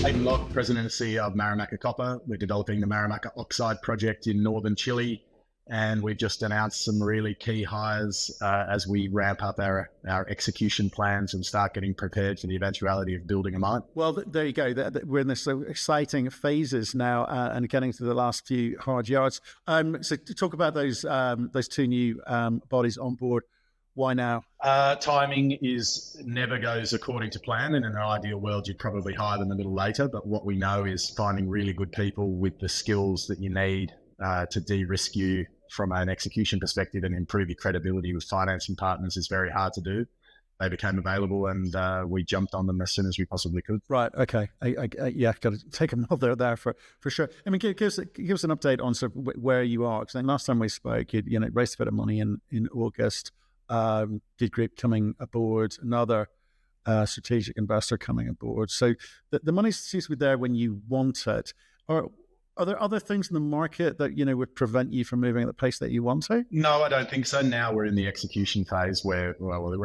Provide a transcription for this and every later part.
Hayden Locke, President and CEO of Marimaca Copper. We're developing the Marimaca Oxide project in Northern Chile, and we've just announced some really key hires as we ramp up our execution plans and start getting prepared for the eventuality of building a mine. Well, there you go. We're in this exciting phases now and getting to the last few hard yards. So to talk about those two new bodies on board. Why now? Timing never goes according to plan. In an ideal world, you'd probably hire them a little later. But what we know is finding really good people with the skills that you need to de-risk you from an execution perspective and improve your credibility with financing partners is very hard to do. They became available and we jumped on them as soon as we possibly could. Right. Okay. I've got to take them off there for sure. I mean, give us an update on sort of where you are. Because last time we spoke, you raised a bit of money in August. Did Group coming aboard, another strategic investor coming aboard. So the money seems to be there when you want it. Are there other things in the market that, would prevent you from moving at the pace that you want to? No, I don't think so. Now we're in the execution phase we're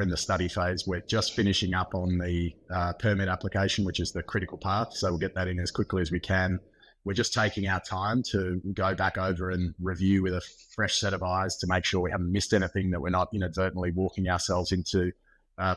in the study phase. We're just finishing up on the permit application, which is the critical path. So we'll get that in as quickly as we can. We're just taking our time to go back over and review with a fresh set of eyes to make sure we haven't missed anything, that we're not inadvertently walking ourselves into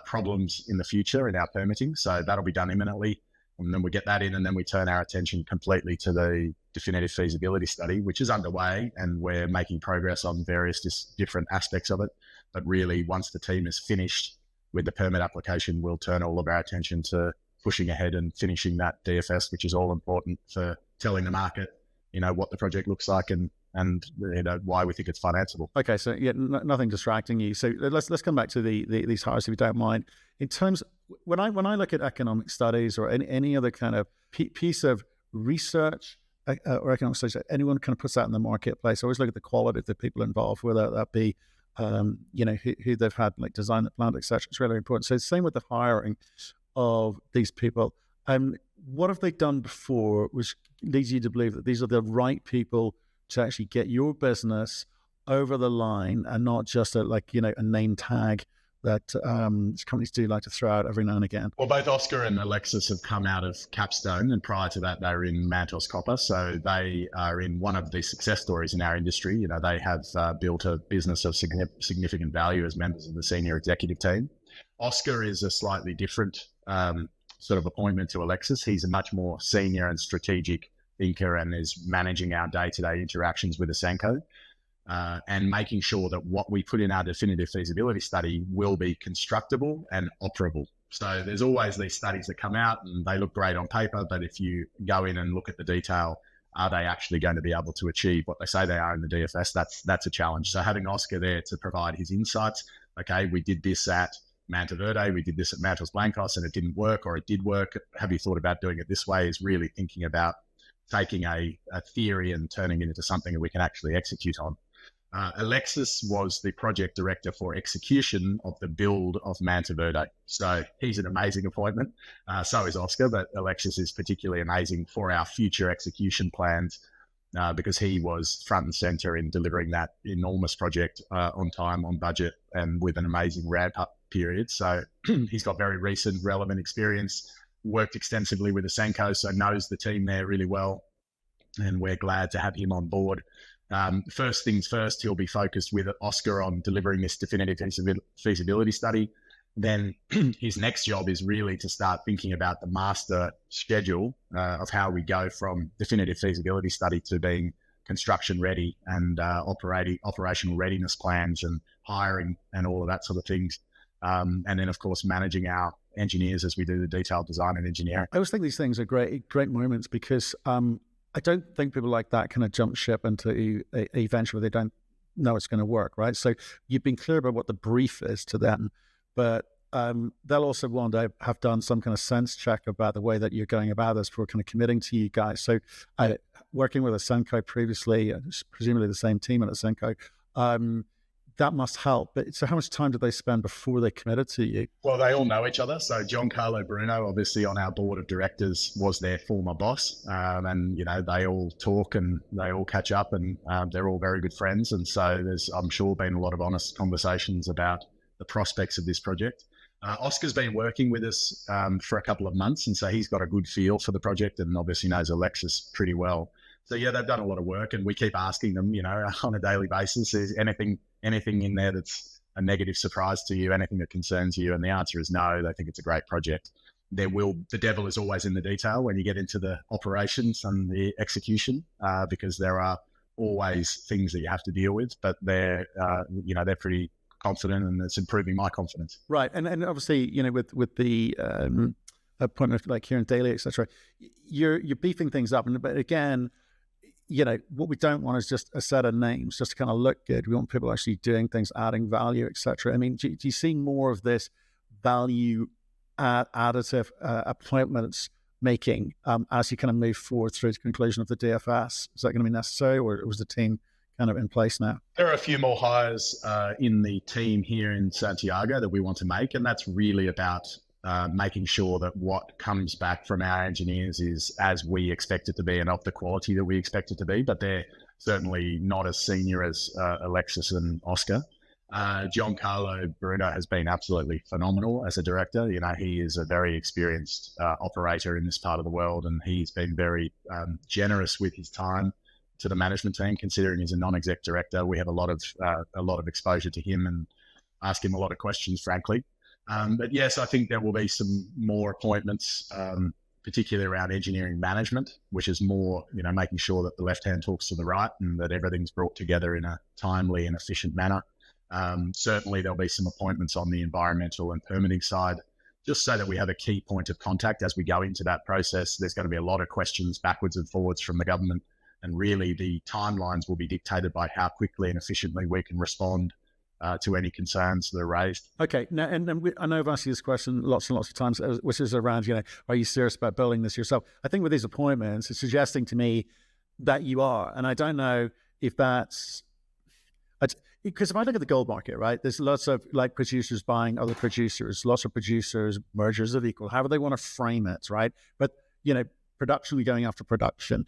problems in the future in our permitting. So that'll be done imminently. And then we get that in, and then we turn our attention completely to the definitive feasibility study, which is underway, and we're making progress on various different aspects of it. But really, once the team is finished with the permit application, we'll turn all of our attention to pushing ahead and finishing that DFS, which is all important for telling the market, what the project looks like and why we think it's financeable. Okay, so nothing distracting you. So let's come back to these hires, if you don't mind. In terms, when I look at economic studies or any other kind of piece of research or economic studies, anyone kind of puts that in the marketplace, I always look at the quality of the people involved, whether that be who they've had design the plant, etc. It's really important. So the same with the hiring of these people. What have they done before which leads you to believe that these are the right people to actually get your business over the line and not just a name tag that companies do like to throw out every now and again? Well, both Oscar and Alexis have come out of Capstone, and prior to that, they were in Mantos Copper. So they are in one of the success stories in our industry. They have built a business of significant value as members of the senior executive team. Oscar is a slightly different sort of appointment to Alexis. He's a much more senior and strategic thinker and is managing our day-to-day interactions with Ausenco and making sure that what we put in our definitive feasibility study will be constructible and operable. So there's always these studies that come out and they look great on paper, but if you go in and look at the detail, are they actually going to be able to achieve what they say they are in the DFS? That's a challenge. So having Oscar there to provide his insights, okay, we did this at Monteverde, we did this at Mantos Blancos and it didn't work, or it did work. Have you thought about doing it this way? Is really thinking about taking a theory and turning it into something that we can actually execute on. Alexis was the project director for execution of the build of Monteverde. So he's an amazing appointment. So is Oscar, but Alexis is particularly amazing for our future execution plans because he was front and center in delivering that enormous project on time, on budget, and with an amazing ramp-up period. So he's got very recent relevant experience, worked extensively with Ausenco, so knows the team there really well, and we're glad to have him on board. First things first, he'll be focused with Oscar on delivering this definitive feasibility study. Then his next job is really to start thinking about the master schedule of how we go from definitive feasibility study to being construction ready and operational readiness plans and hiring and all of that sort of things. And then, of course, managing our engineers as we do the detailed design and engineering. I always think these things are great moments because I don't think people like that kind of jump ship into a venture where they don't know it's going to work, right? So you've been clear about what the brief is to them, but they'll also want to have done some kind of sense check about the way that you're going about this before kind of committing to you guys. So working with Ausenco previously, presumably the same team at Ausenco, that must help. But so how much time did they spend before they committed to you? Well, they all know each other. So Giancarlo Bruno, obviously on our board of directors, was their former boss. And, they all talk and they all catch up and they're all very good friends. And so there's, I'm sure, been a lot of honest conversations about the prospects of this project. Oscar's been working with us for a couple of months, and so he's got a good feel for the project and obviously knows Alexis pretty well. So yeah, they've done a lot of work, and we keep asking them, on a daily basis, is anything in there that's a negative surprise to you, anything that concerns you? And the answer is no. They think it's a great project. The devil is always in the detail when you get into the operations and the execution, because there are always things that you have to deal with, but they're pretty confident, and it's improving my confidence. Right. And obviously, with the appointment like here in Daily, etc., you're beefing things up. But again, what we don't want is just a set of names just to kind of look good. We want people actually doing things, adding value, etc. I mean, do you see more of this value additive appointments making as you kind of move forward through the conclusion of the DFS? Is that going to be necessary, or was the team kind of in place now? There are a few more hires in the team here in Santiago that we want to make, and that's really about making sure that what comes back from our engineers is as we expect it to be and of the quality that we expect it to be, but they're certainly not as senior as Alexis and Oscar. Giancarlo Bruno has been absolutely phenomenal as a director. He is a very experienced operator in this part of the world, and he's been very generous with his time to the management team. Considering he's a non-exec director, we have a lot of exposure to him and ask him a lot of questions, frankly. But yes, I think there will be some more appointments, particularly around engineering management, which is more, making sure that the left hand talks to the right and that everything's brought together in a timely and efficient manner. Certainly there'll be some appointments on the environmental and permitting side, just so that we have a key point of contact as we go into that process. There's going to be a lot of questions backwards and forwards from the government, and really the timelines will be dictated by how quickly and efficiently we can respond to any concerns that are raised. Okay. Now, and I know I've asked you this question lots and lots of times, which is around, are you serious about building this yourself? I think with these appointments, it's suggesting to me that you are, and I don't know if that's, because if I look at the gold market, right, there's lots of producers buying other producers, lots of producers, mergers of equal, however they want to frame it, right? But, production going after production.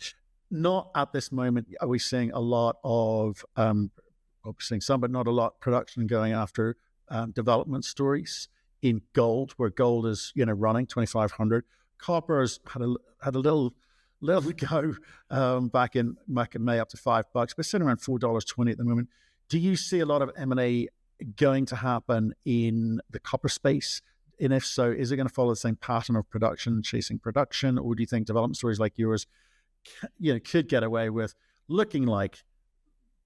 Not at this moment are we seeing a lot of, we're seeing some, but not a lot, production going after development stories in gold, where gold is, running 2,500. Copper has had a little go back in May up to $5, but sitting around $4.20 at the moment. Do you see a lot of M&A going to happen in the copper space? And if so, is it going to follow the same pattern of production, chasing production, or do you think development stories like yours, could get away with looking like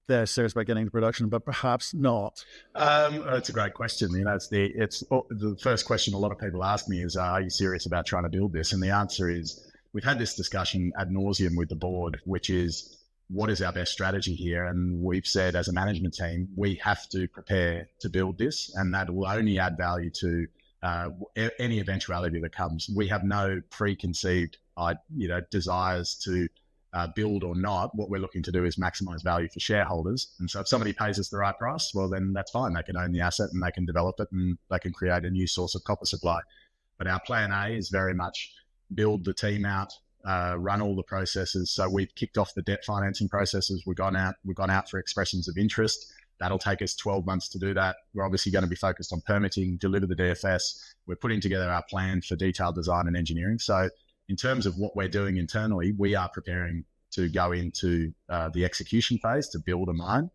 they're serious about getting into production, but perhaps not? It's a great question. It's the first question a lot of people ask me is, are you serious about trying to build this? And the answer is, we've had this discussion ad nauseum with the board, which is, what is our best strategy here? And we've said as a management team, we have to prepare to build this, and that will only add value to any eventuality that comes. We have no preconceived desires to build or not. What we're looking to do is maximize value for shareholders. And so if somebody pays us the right price, well, then that's fine. They can own the asset and they can develop it and they can create a new source of copper supply. But our plan A is very much build the team out, run all the processes. So we've kicked off the debt financing processes. We've gone out for expressions of interest. That'll take us 12 months to do that. We're obviously going to be focused on permitting, deliver the DFS. We're putting together our plan for detailed design and engineering. So in terms of what we're doing internally, we are preparing to go into the execution phase to build a mine.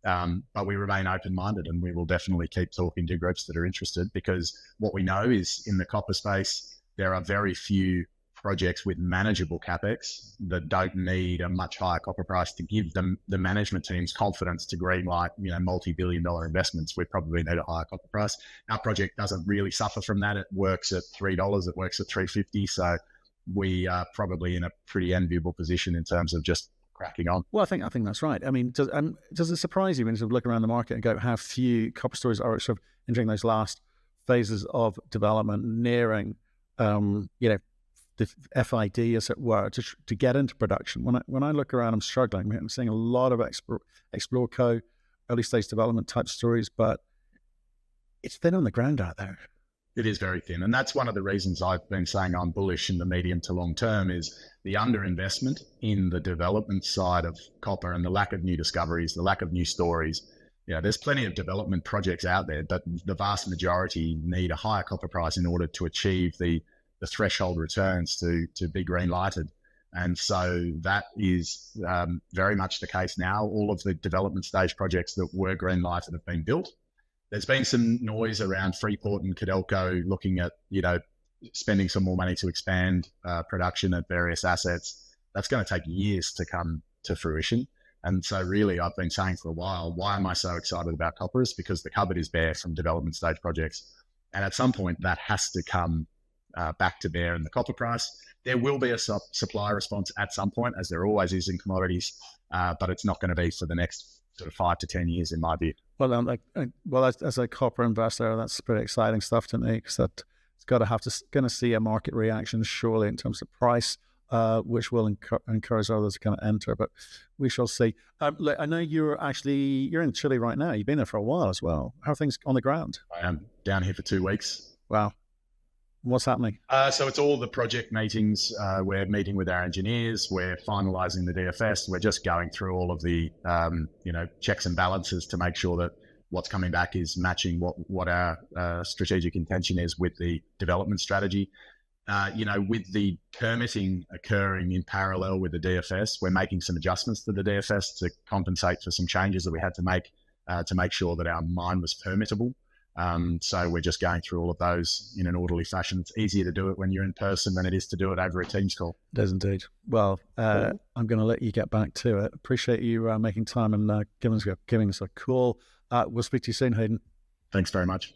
But we remain open-minded, and we will definitely keep talking to groups that are interested, because what we know is in the copper space, there are very few projects with manageable capex that don't need a much higher copper price to give them the management team's confidence to greenlight, multi-billion-dollar investments. We probably need a higher copper price. Our project doesn't really suffer from that. It works at $3. It works at $3.50. So we are probably in a pretty enviable position in terms of just cracking on. Well, I think that's right. I mean, does it surprise you when you sort of look around the market and go, how few copper stories are sort of entering those last phases of development, nearing, the FID, as it were, to get into production? When I look around, I'm struggling. I'm seeing a lot of explore co, early stage development type stories, but it's thin on the ground out there. It is very thin. And that's one of the reasons I've been saying I'm bullish in the medium to long term, is the underinvestment in the development side of copper and the lack of new discoveries, the lack of new stories. there's plenty of development projects out there, but the vast majority need a higher copper price in order to achieve the threshold returns to be green lighted. And so that is very much the case now. All of the development stage projects that were green lighted have been built. There's been some noise around Freeport and Codelco looking at, spending some more money to expand production at various assets. That's going to take years to come to fruition. And so really, I've been saying for a while, why am I so excited about copper? Is because the cupboard is bare from development stage projects. And at some point, that has to come back to bear in the copper price. There will be a supply response at some point, as there always is in commodities, but it's not going to be for the next sort of 5 to 10 years, in my view. Well, as a copper investor, that's pretty exciting stuff to me, because that it's going to see a market reaction surely in terms of price, which will encourage others to kind of enter. But we shall see. Look, I know you're in Chile right now. You've been there for a while as well. How are things on the ground? I am down here for 2 weeks. Wow. What's happening? So it's all the project meetings. We're meeting with our engineers. We're finalising the DFS. We're just going through all of the, checks and balances to make sure that what's coming back is matching what our strategic intention is with the development strategy. With the permitting occurring in parallel with the DFS, we're making some adjustments to the DFS to compensate for some changes that we had to make sure that our mine was permittable. So we're just going through all of those in an orderly fashion. It's easier to do it when you're in person than it is to do it over a Teams call. It is indeed. Well, I'm going to let you get back to it. Appreciate you making time and giving us a call. We'll speak to you soon, Hayden. Thanks very much.